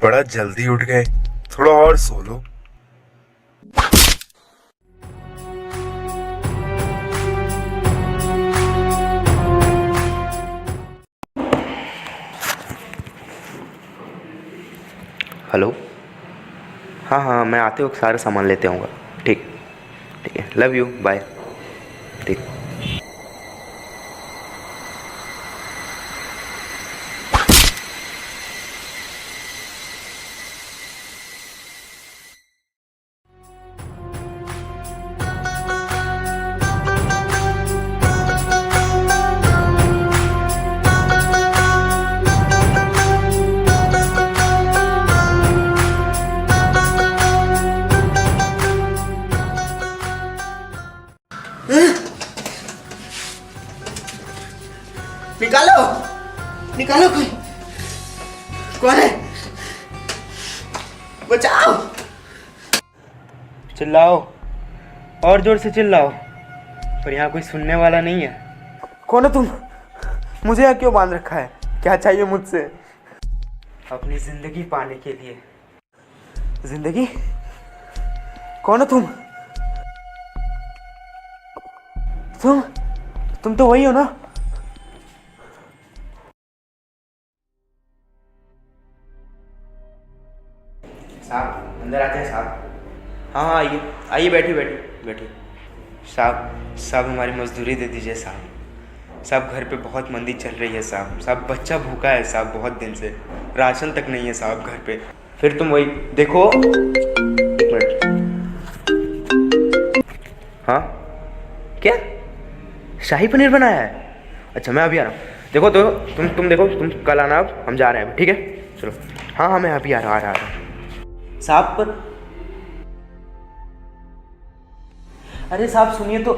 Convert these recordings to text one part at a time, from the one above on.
बड़ा जल्दी उठ गए, थोड़ा और सो लो। हेलो। हाँ हाँ, मैं आते वक्त सारा सामान लेते आऊँगा। ठीक, ठीक है, लव यू, बाय। ठीक। निकालो, निकालो, कोई कौन है? बचाओ! चिल्लाओ, और जोर से चिल्लाओ, पर यहाँ कोई सुनने वाला नहीं है। कौन है तुम? मुझे यहाँ क्यों बांध रखा है? क्या चाहिए मुझसे? अपनी जिंदगी पाने के लिए। जिंदगी? कौन हो तुम? तुम तो वही हो ना? साहब अंदर आते हैं साहब। हाँ हाँ, आइए आइए, बैठिए बैठिए बैठिए। साहब हमारी मजदूरी दे दीजिए साहब। घर पे बहुत मंदी चल रही है साहब। बच्चा भूखा है साहब, बहुत दिन से राशन तक नहीं है साहब घर पे। फिर तुम वही देखो, एक मिनट। हाँ क्या शाही पनीर बनाया है? अच्छा, मैं अभी आ रहा हूँ। देखो तो तुम देखो, तुम कल आना, अब हम जा रहे हैं, ठीक है? चलो। हाँ मैं अभी आ रहा हूँ साहब। पर अरे साहब सुनिए तो।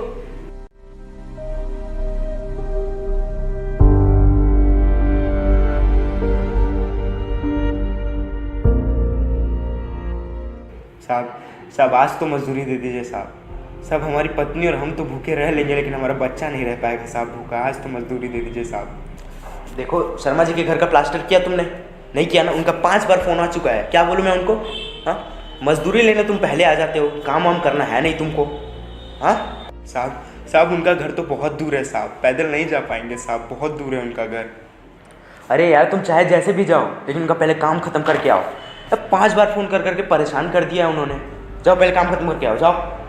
साहब आज तो मजदूरी दे दीजिए साहब। हमारी पत्नी और हम तो भूखे रह लेंगे, लेकिन हमारा बच्चा नहीं रह पाएगा साहब भूखा। आज तो मजदूरी दे दीजिए साहब। देखो, शर्मा जी के घर का प्लास्टर किया तुमने? नहीं किया ना? उनका 5 बार फोन आ चुका है। क्या बोलूँ मैं उनको? हाँ, मजदूरी लेने तुम पहले आ जाते हो, काम वाम करना है नहीं तुमको? हाँ साहब उनका घर तो बहुत दूर है साहब, पैदल नहीं जा पाएंगे साहब, बहुत दूर है उनका घर। अरे यार, तुम चाहे जैसे भी जाओ, लेकिन उनका पहले काम खत्म करके आओ। अब 5 बार फोन कर करके परेशान कर दिया है उन्होंने। जाओ पहले काम खत्म करके आओ, जाओ।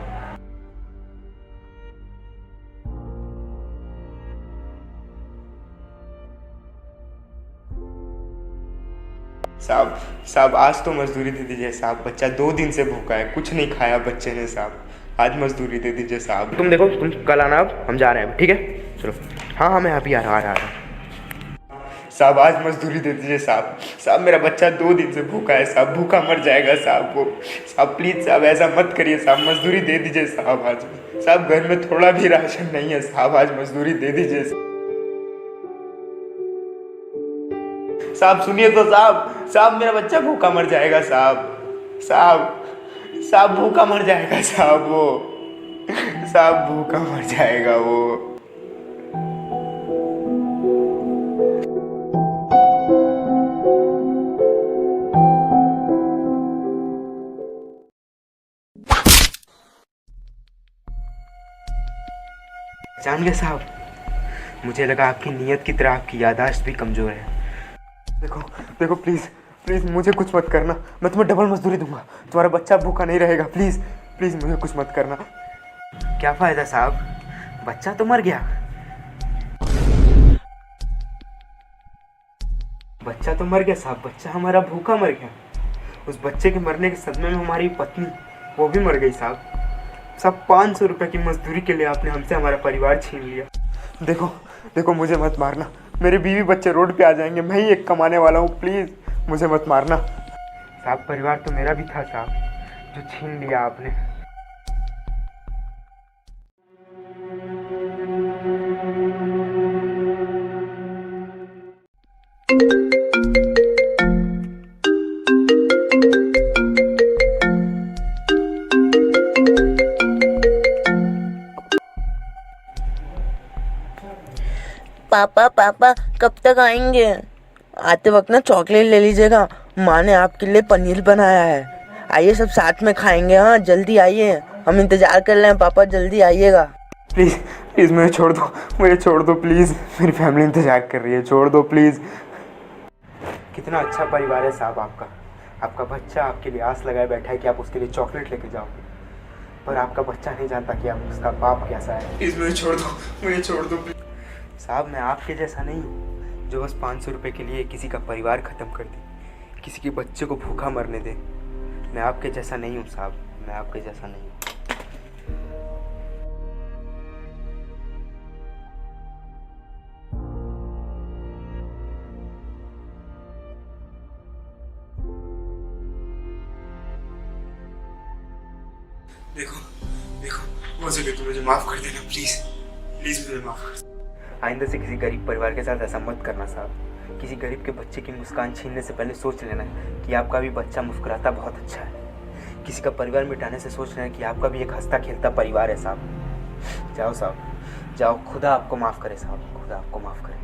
साहब आज तो मजदूरी दे दीजिए साहब। बच्चा 2 दिन से भूखा है, कुछ नहीं खाया बच्चे ने साहब। आज मजदूरी दे दीजिए साहब। तुम देखो, तुम कल आना, अब हम जा रहे हैं, ठीक है? चलो। हाँ मैं अभी आ रहा हूँ साहब। आज मजदूरी दे दीजिए साहब। मेरा बच्चा 2 दिन से भूखा है साहब, भूखा मर जाएगा साहब वो। साहब प्लीज़ साहब, ऐसा मत करिए साहब, मजदूरी दे दीजिए साहब आज। साहब घर में थोड़ा भी राशन नहीं है साहब, आज मजदूरी दे दीजिए साहब। सुनिए तो साहब मेरा बच्चा भूखा मर जाएगा साहब भूखा मर जाएगा साहब वो। साहब भूखा मर जाएगा वो। जान गए साहब, मुझे लगा आपकी नीयत की तरह आपकी याददाश्त भी कमज़ोर है। देखो प्लीज मुझे कुछ मत करना। मैं तुम्हें डबल मजदूरी दूंगा, तुम्हारा बच्चा भूखा नहीं रहेगा। प्लीज मुझे कुछ मत करना। क्या फ़ायदा साहब, बच्चा तो मर गया। बच्चा तो मर गया साहब, बच्चा हमारा भूखा मर गया। उस बच्चे के मरने के सदमे में हमारी पत्नी, वो भी मर गई साहब। 500 रुपये की मजदूरी के लिए आपने हमसे हमारा परिवार छीन लिया। देखो मुझे मत मारना, मेरे बीवी बच्चे रोड पे आ जाएंगे, मैं ही एक कमाने वाला हूँ। प्लीज़ मुझे मत मारना। साहब परिवार तो मेरा भी था साहब, जो छीन लिया आपने। पापा कब तक आएंगे? आते वक्त ना चॉकलेट ले लीजिएगा माँ ने आपके लिए पनीर बनाया है। आइए सब साथ में खाएंगे। हाँ जल्दी आइए, हम इंतज़ार कर रहे हैं। पापा जल्दी आइएगा। प्लीज़ प्लीज़ मुझे छोड़ दो, मुझे छोड़ दो प्लीज़। मेरी फैमिली इंतज़ार कर रही है, छोड़ दो प्लीज़। कितना अच्छा परिवार है साहब आपका। आपका बच्चा आपके लिए आस लगाए बैठा है कि आप उसके लिए चॉकलेट लेके जाओ, पर आपका बच्चा नहीं जानता कि आप उसका बाप कैसा है। प्लीज़ मुझे छोड़ दो, मुझे छोड़ दो प्लीज़। साहब मैं आपके जैसा नहीं हूँ जो बस 500 रुपये के लिए किसी का परिवार ख़त्म कर दे, किसी के बच्चे को भूखा मरने दे। मैं आपके जैसा नहीं हूँ साहब, मैं आपके जैसा नहीं हूँ। देखो देखो, हो सके तो मुझे माफ़ कर देना प्लीज़, प्लीज़ मुझे माफ़ कर। आइंदा से किसी गरीब परिवार के साथ ऐसा मत करना साहब। किसी गरीब के बच्चे की मुस्कान छीनने से पहले सोच लेना कि आपका भी बच्चा मुस्कुराता बहुत अच्छा है। किसी का परिवार मिटाने से सोच लेना कि आपका भी एक हंसता खेलता परिवार है साहब। जाओ साहब, जाओ। खुदा आपको माफ़ करे साहब, खुदा आपको माफ़ करे।